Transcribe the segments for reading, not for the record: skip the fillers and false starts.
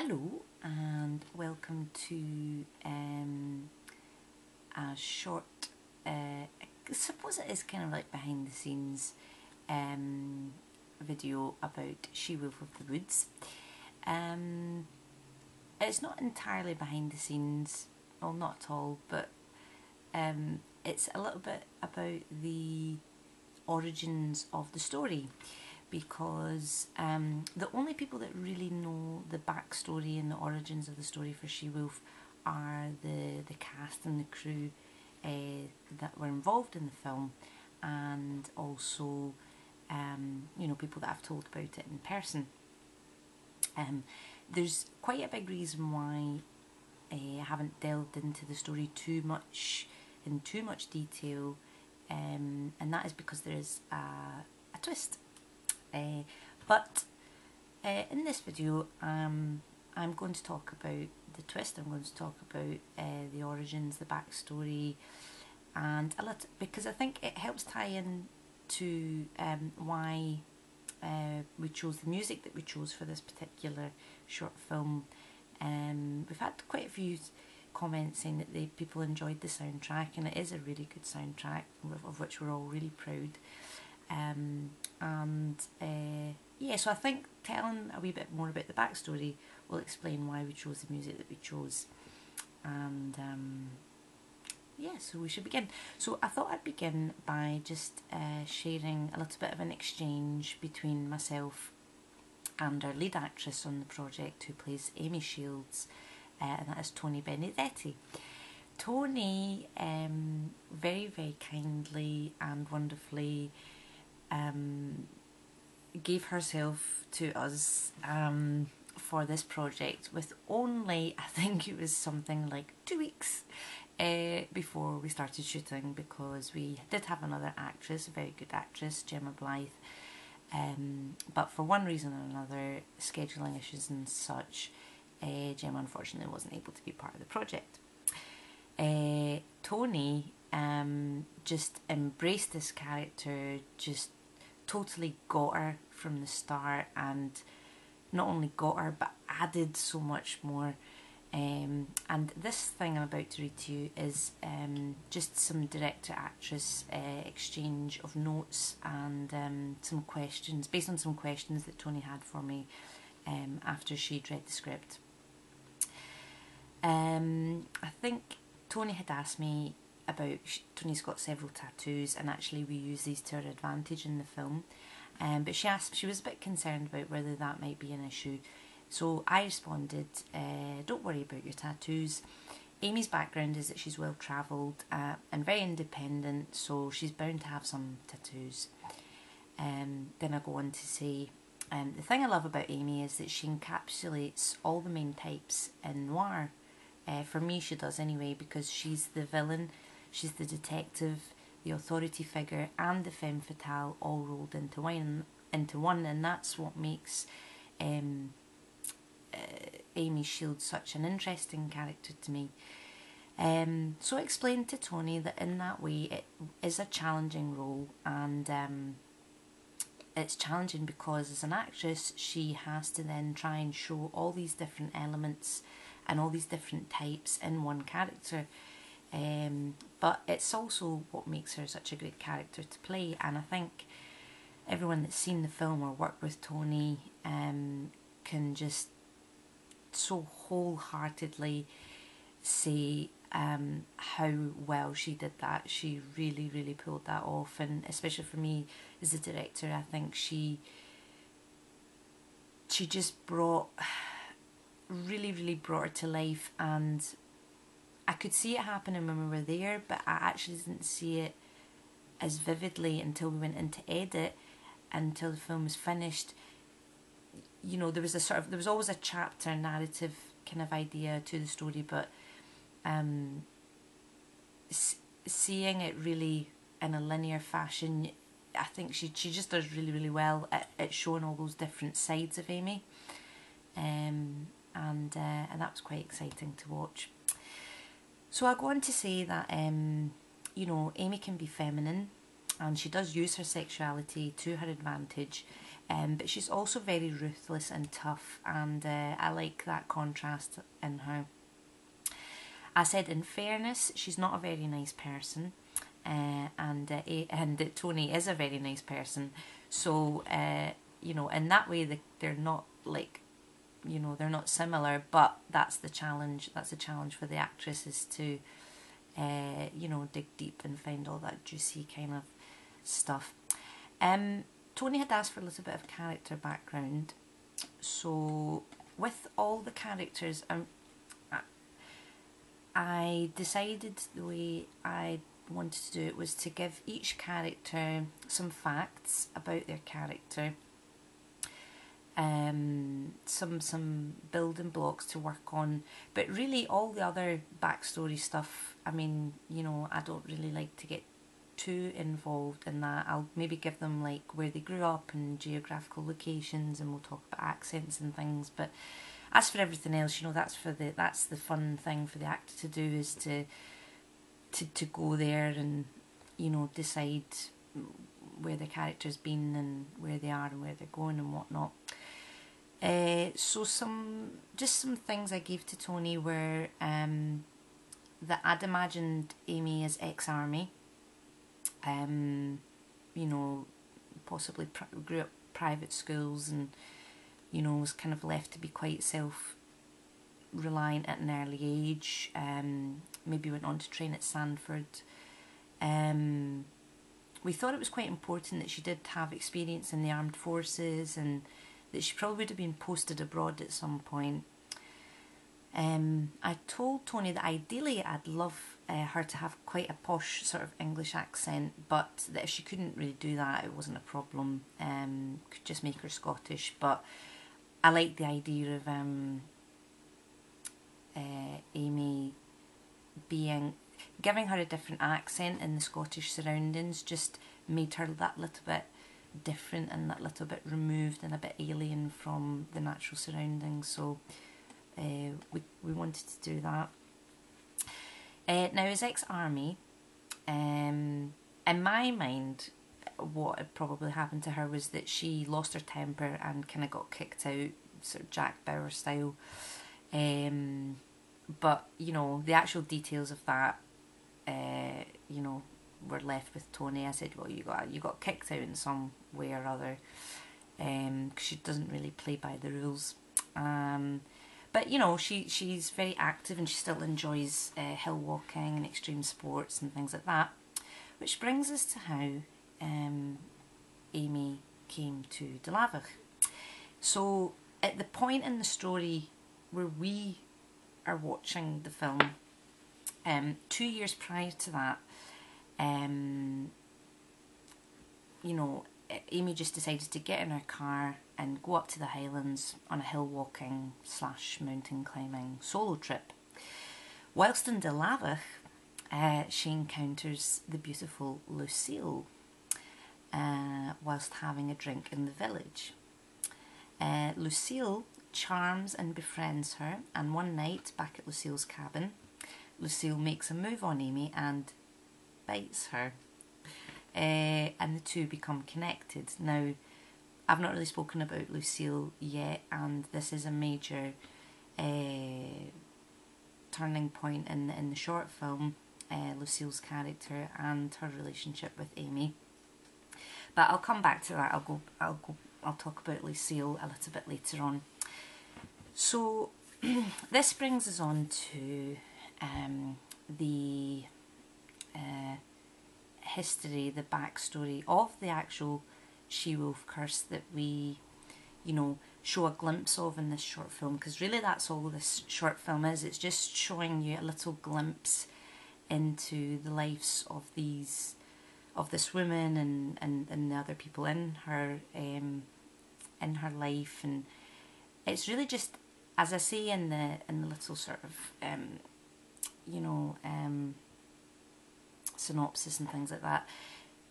Hello and welcome to a short, I suppose it is kind of like behind the scenes video about She-Wolf of the Woods. It's not entirely behind the scenes, well not at all, but it's a little bit about the origins of the story, because the only people that really know the backstory and the origins of the story for She-Wolf are the cast and the crew that were involved in the film, and also people that I've told about it in person. There's quite a big reason why I haven't delved into the story in too much detail, and that is because there is a twist. But in this video, I'm going to talk about the twist. I'm going to talk about the origins, the backstory, and a little, because I think it helps tie in to why we chose the music that we chose for this particular short film. We've had quite a few comments saying that people enjoyed the soundtrack, and it is a really good soundtrack, of which we're all really proud. So I think telling a wee bit more about the backstory will explain why we chose the music that we chose. And so we should begin. So I thought I'd begin by just sharing a little bit of an exchange between myself and our lead actress on the project, who plays Amy Shields, and that is Toni Benedetti. Toni very, very kindly and wonderfully gave herself to us for this project, with only, I think it was something like 2 weeks before we started shooting, because we did have another actress, a very good actress, Gemma Blythe, but for one reason or another, scheduling issues and such, Gemma unfortunately wasn't able to be part of the project. Toni just embraced this character, just totally got her from the start, and not only got her but added so much more. And this thing I'm about to read to you is just some director-actress exchange of notes and some questions, based on some questions that Toni had for me after she'd read the script. I think Toni had asked me about, Toni's got several tattoos, and actually we use these to our advantage in the film, but she was a bit concerned about whether that might be an issue. So I responded, don't worry about your tattoos. Amy's background is that she's well travelled and very independent, so she's bound to have some tattoos. Then I go on to say, the thing I love about Amy is that she encapsulates all the main types in noir. For me, she does anyway, because she's the villain, she's the detective, the authority figure, and the femme fatale all rolled into one, and that's what makes Amy Shields such an interesting character to me. So I explained to Toni that in that way it is a challenging role, and it's challenging because as an actress she has to then try and show all these different elements and all these different types in one character, but it's also what makes her such a great character to play. And I think everyone that's seen the film or worked with Toni can just so wholeheartedly say how well she did that. She really, really pulled that off, and especially for me as a director, I think she just really, really brought her to life, and I could see it happening when we were there, but I actually didn't see it as vividly until we went into edit, until the film was finished. You know, there was always a chapter narrative kind of idea to the story, but seeing it really in a linear fashion, I think she just does really, really well at showing all those different sides of Amy, and that was quite exciting to watch. So I go on to say that Amy can be feminine, and she does use her sexuality to her advantage, But she's also very ruthless and tough, and I like that contrast in her. I said, in fairness, she's not a very nice person, and Tony is a very nice person. So you know, in that way, they're not like, you know, they're not similar. But that's the challenge. That's the challenge for the actress, is to you know, dig deep and find all that juicy kind of stuff. Tony had asked for a little bit of character background, so with all the characters, I decided the way I wanted to do it was to give each character some facts about their character, some building blocks to work on, but really all the other backstory stuff, I mean, you know, I don't really like to get too involved in that. I'll maybe give them like where they grew up and geographical locations, and we'll talk about accents and things. But as for everything else, you know, that's the fun thing for the actor to do, is to go there and, you know, decide where the character's been and where they are and where they're going and whatnot. So some things I gave to Tony were that I'd imagined Amy as ex-army. You know, possibly grew up private schools, and, you know, was kind of left to be quite self-reliant at an early age. Maybe went on to train at Sanford. We thought it was quite important that she did have experience in the armed forces, and that she probably would have been posted abroad at some point. I told Tony that ideally I'd love her to have quite a posh sort of English accent, but that if she couldn't really do that, it wasn't a problem. Could just make her Scottish. But I like the idea of Amy giving her a different accent in the Scottish surroundings, just made her that little bit different and that little bit removed and a bit alien from the natural surroundings. So we wanted to do that. Now, as ex-army, in my mind, what had probably happened to her was that she lost her temper and kind of got kicked out, sort of Jack Bauer style. But, you know, the actual details of that, you know, were left with Tony. I said, well, you got kicked out in some way or other, because she doesn't really play by the rules. But, you know, she's very active, and she still enjoys hill walking and extreme sports and things like that. Which brings us to how Amy came to De Lavich. So at the point in the story where we are watching the film, 2 years prior to that, you know, Amy just decided to get in her car and go up to the Highlands on a hill walking / mountain climbing solo trip. Whilst in De Lavich, she encounters the beautiful Lucille whilst having a drink in the village. Lucille charms and befriends her, and one night back at Lucille's cabin, Lucille makes a move on Amy and bites her. And the two become connected. Now, I've not really spoken about Lucille yet, and this is a major turning point in the short film, Lucille's character and her relationship with Amy. But I'll come back to that. I'll talk about Lucille a little bit later on. So this brings us on to the history, the backstory of the actual she-wolf curse that we, you know, show a glimpse of in this short film, because really that's all this short film is. It's just showing you a little glimpse into the lives of this woman and the other people in her life, and it's really just, as I say in the little sort of you know, synopsis and things like that,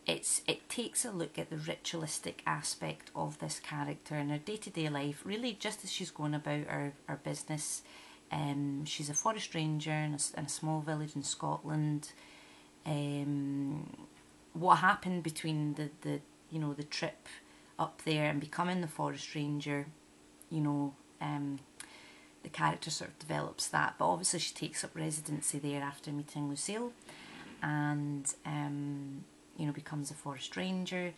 it takes a look at the ritualistic aspect of this character in her day-to-day life, really just as she's going about her business. She's a forest ranger in a small village in Scotland. What happened between the trip up there and becoming the forest ranger, you know, the character sort of develops that. But obviously she takes up residency there after meeting Lucille, and you know, becomes a forest ranger.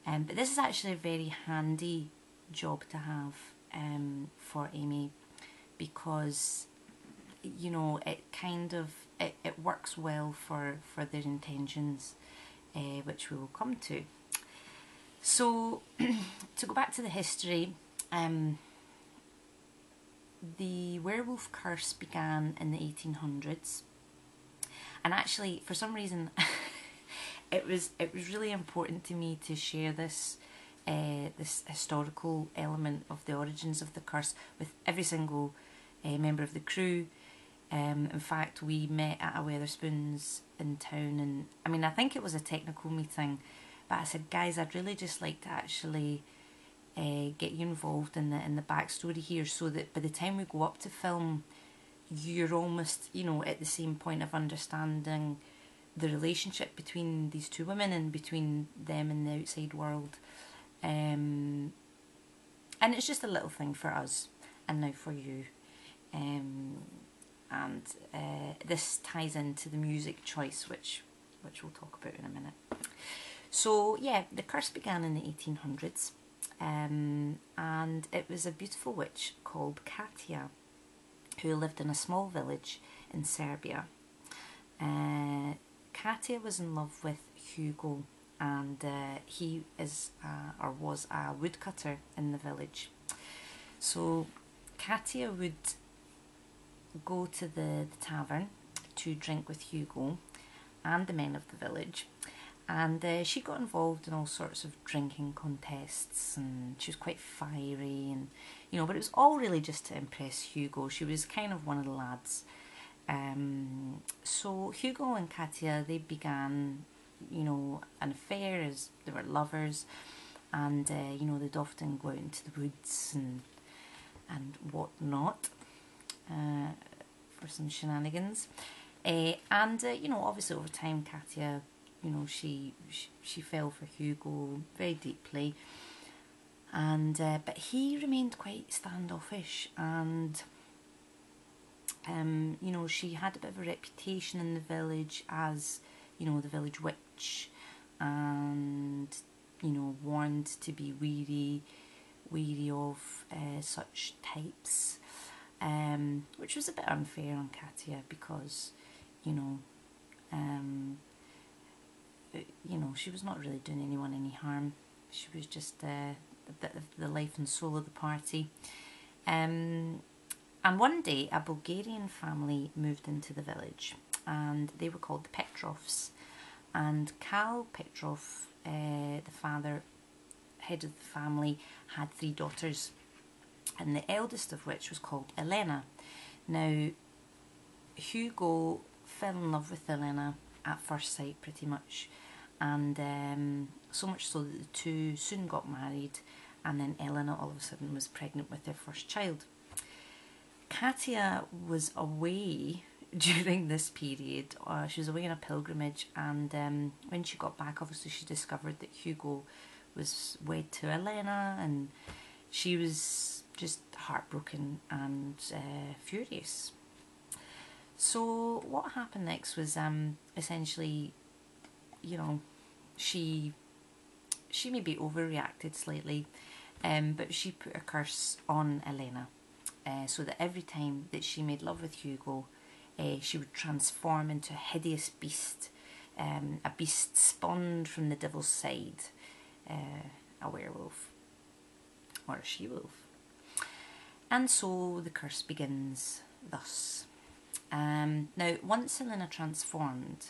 But this is actually a very handy job to have for Amy, because you know, it kind of it works well for their intentions, which we will come to. So to go back to the history, the werewolf curse began in the 1800s, and actually for some reason it was really important to me to share this this historical element of the origins of the curse with every single member of the crew. In fact, we met at a Weatherspoons in town, and I mean, I think it was a technical meeting, but I said, guys, I'd really just like to actually get you involved in the backstory here, so that by the time we go up to film, you're almost, you know, at the same point of understanding the relationship between these two women and between them and the outside world. And it's just a little thing for us, and now for you. And this ties into the music choice, which we'll talk about in a minute. So yeah, the curse began in the 1800s, and it was a beautiful witch called Katia, who lived in a small village in Serbia. Katia was in love with Hugo, and he is or was a woodcutter in the village. So Katia would go to the tavern to drink with Hugo and the men of the village, and she got involved in all sorts of drinking contests, and she was quite fiery, and you know, but it was all really just to impress Hugo. She was kind of one of the lads. So Hugo and Katia, they began, you know, an affair, as they were lovers, and you know, they'd often go out into the woods and whatnot for some shenanigans. And you know, obviously over time, Katia, you know, she fell for Hugo very deeply, and but he remained quite standoffish, and you know, she had a bit of a reputation in the village as, you know, the village witch, and you know, warned to be weary of such types, which was a bit unfair on Katia, because you know, she was not really doing anyone any harm. She was just a bit of the life and soul of the party. And one day, a Bulgarian family moved into the village, and they were called the Petrovs. And Kal Petrov, the father, head of the family, had 3 daughters, and the eldest of which was called Elena. Now, Hugo fell in love with Elena at first sight, pretty much, and so much so that the two soon got married, and then Elena all of a sudden was pregnant with their first child. Katia was away during this period. She was away on a pilgrimage, and when she got back, obviously she discovered that Hugo was wed to Elena, and she was just heartbroken and furious. So what happened next was essentially, you know, she maybe overreacted slightly, but she put a curse on Elena, so that every time that she made love with Hugo, she would transform into a hideous beast, a beast spawned from the devil's side, a werewolf or a she-wolf. And so the curse begins thus. Now, once Elena transformed,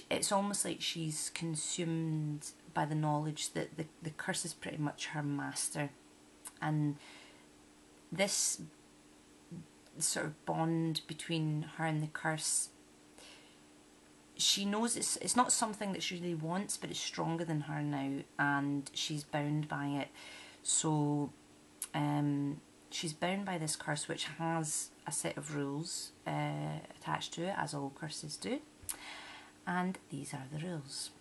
it's almost like she's consumed by the knowledge that the curse is pretty much her master, and this sort of bond between her and the curse, she knows it's not something that she really wants, but it's stronger than her now, and she's bound by it. So she's bound by this curse, which has a set of rules attached to it, as all curses do. And these are the rules.